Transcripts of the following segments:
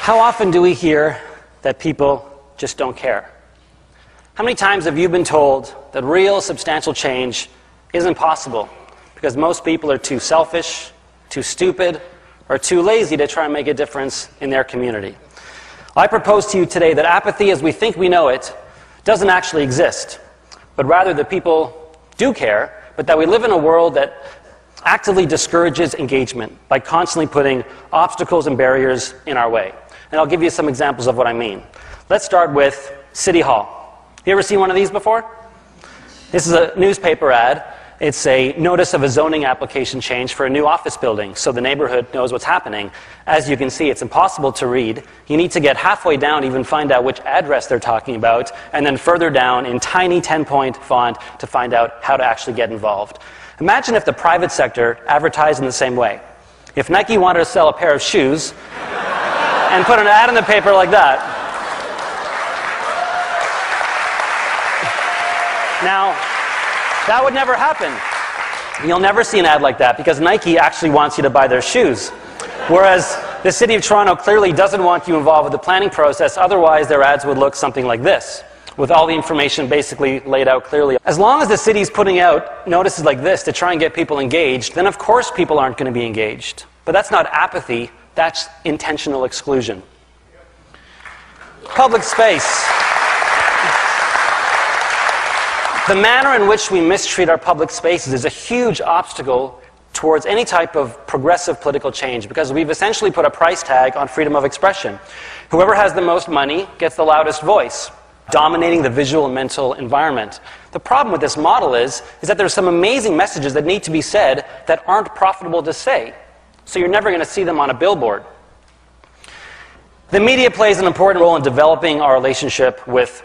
How often do we hear that people just don't care? How many times have you been told that real substantial change isn't possible because most people are too selfish, too stupid, or too lazy to try and make a difference in their community? I propose to you today that apathy as we think we know it doesn't actually exist, but rather that people do care, but that we live in a world that actively discourages engagement by constantly putting obstacles and barriers in our way. And I'll give you some examples of what I mean. Let's start with City Hall. You ever seen one of these before? This is a newspaper ad. It's a notice of a zoning application change for a new office building, so the neighborhood knows what's happening. As you can see, it's impossible to read. You need to get halfway down to even find out which address they're talking about, and then further down in tiny 10-point font to find out how to actually get involved. Imagine if the private sector advertised in the same way. If Nike wanted to sell a pair of shoes and put an ad in the paper like that. Now, that would never happen. You'll never see an ad like that because Nike actually wants you to buy their shoes. Whereas the City of Toronto clearly doesn't want you involved with the planning process, otherwise their ads would look something like this, with all the information basically laid out clearly. As long as the city's putting out notices like this to try and get people engaged, then of course people aren't going to be engaged. But that's not apathy, that's intentional exclusion. Public space. The manner in which we mistreat our public spaces is a huge obstacle towards any type of progressive political change because we've essentially put a price tag on freedom of expression. Whoever has the most money gets the loudest voice, dominating the visual and mental environment. The problem with this model is that there's some amazing messages that need to be said that aren't profitable to say. So you're never going to see them on a billboard. The media plays an important role in developing our relationship with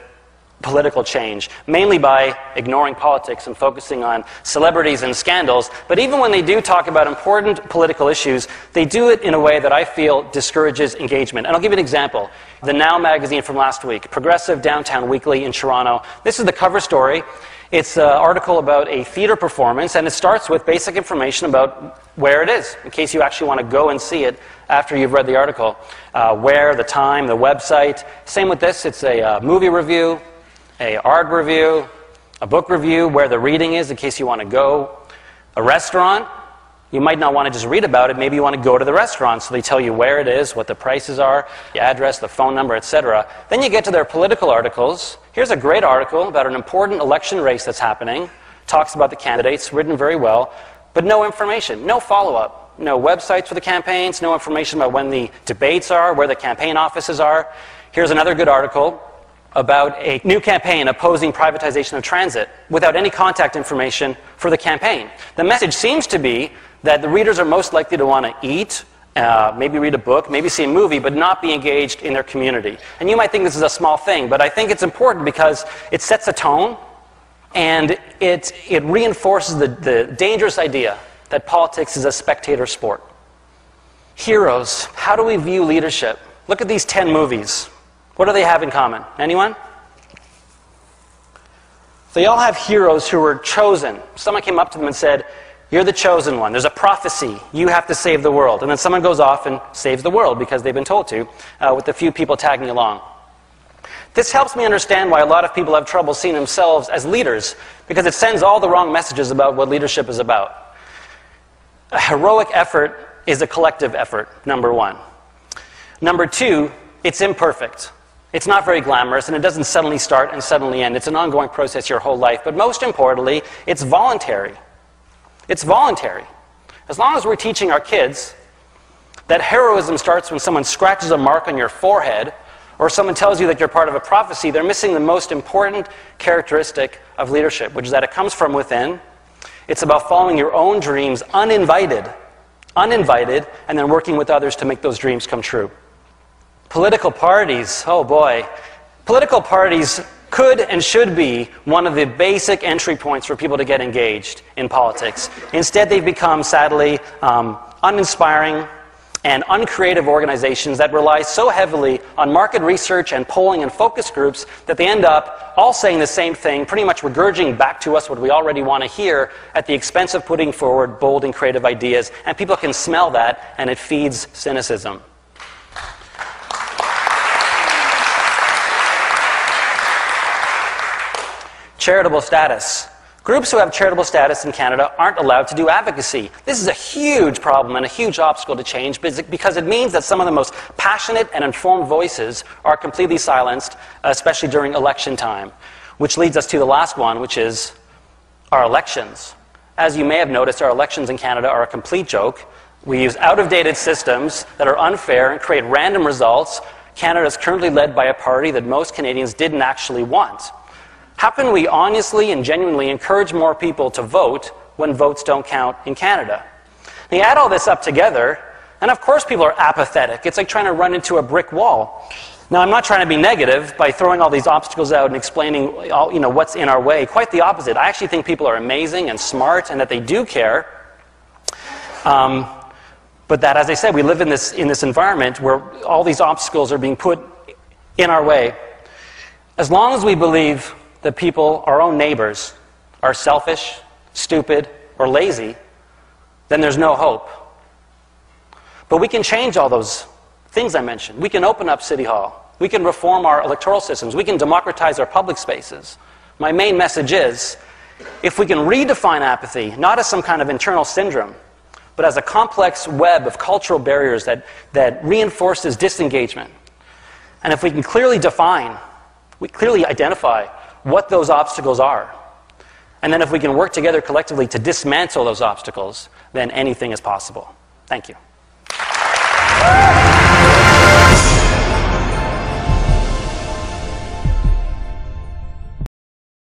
political change, mainly by ignoring politics and focusing on celebrities and scandals. But even when they do talk about important political issues, they do it in a way that I feel discourages engagement. And I'll give you an example. The Now magazine from last week, Progressive Downtown Weekly in Toronto. This is the cover story. It's an article about a theater performance, and it starts with basic information about where it is, in case you actually want to go and see it after you've read the article. Where, the time, the website. Same with this. It's a movie review, an art review, a book review, where the reading is in case you want to go. A restaurant, you might not want to just read about it, maybe you want to go to the restaurant, so they tell you where it is, what the prices are, the address, the phone number, etc. Then you get to their political articles. Here's a great article about an important election race that's happening. Talks about the candidates, written very well, but no information, no follow-up. No websites for the campaigns, no information about when the debates are, where the campaign offices are. Here's another good article about a new campaign opposing privatization of transit without any contact information for the campaign. The message seems to be that the readers are most likely to want to eat, maybe read a book, maybe see a movie, but not be engaged in their community. And you might think this is a small thing, but I think it's important because it sets a tone and it reinforces the dangerous idea that politics is a spectator sport. Heroes. How do we view leadership? Look at these 10 movies. What do they have in common? Anyone? They all have heroes who were chosen. Someone came up to them and said, "You're the chosen one. There's a prophecy. You have to save the world." And then someone goes off and saves the world because they've been told to, with a few people tagging along. This helps me understand why a lot of people have trouble seeing themselves as leaders, because it sends all the wrong messages about what leadership is about. A heroic effort is a collective effort, number one. Number two, it's imperfect. It's not very glamorous, and it doesn't suddenly start and suddenly end. It's an ongoing process your whole life. But most importantly, it's voluntary. It's voluntary. As long as we're teaching our kids that heroism starts when someone scratches a mark on your forehead, or someone tells you that you're part of a prophecy, they're missing the most important characteristic of leadership, which is that it comes from within. It's about following your own dreams uninvited, and then working with others to make those dreams come true. Political parties, oh boy. Political parties could and should be one of the basic entry points for people to get engaged in politics. Instead, they've become, sadly, uninspiring and uncreative organizations that rely so heavily on market research and polling and focus groups that they end up all saying the same thing, pretty much regurgitating back to us what we already want to hear at the expense of putting forward bold and creative ideas. And people can smell that, and it feeds cynicism. Charitable status. Groups who have charitable status in Canada aren't allowed to do advocacy. This is a huge problem and a huge obstacle to change because it means that some of the most passionate and informed voices are completely silenced, especially during election time. Which leads us to the last one, which is our elections. As you may have noticed, our elections in Canada are a complete joke. We use out-of-dated systems that are unfair and create random results. Canada is currently led by a party that most Canadians didn't actually want. How can we honestly and genuinely encourage more people to vote when votes don't count in Canada? And you add all this up together, and of course people are apathetic. It's like trying to run into a brick wall. Now, I'm not trying to be negative by throwing all these obstacles out and explaining all, what's in our way. Quite the opposite. I actually think people are amazing and smart and that they do care. But that, as I said, we live in this environment where all these obstacles are being put in our way. As long as we believe that people, our own neighbors, are selfish, stupid, or lazy, then there's no hope. But we can change all those things I mentioned. We can open up City Hall. We can reform our electoral systems. We can democratize our public spaces. My main message is, if we can redefine apathy, not as some kind of internal syndrome, but as a complex web of cultural barriers that reinforces disengagement, and if we can clearly identify what those obstacles are, and then if we can work together collectively to dismantle those obstacles, then anything is possible. Thank you.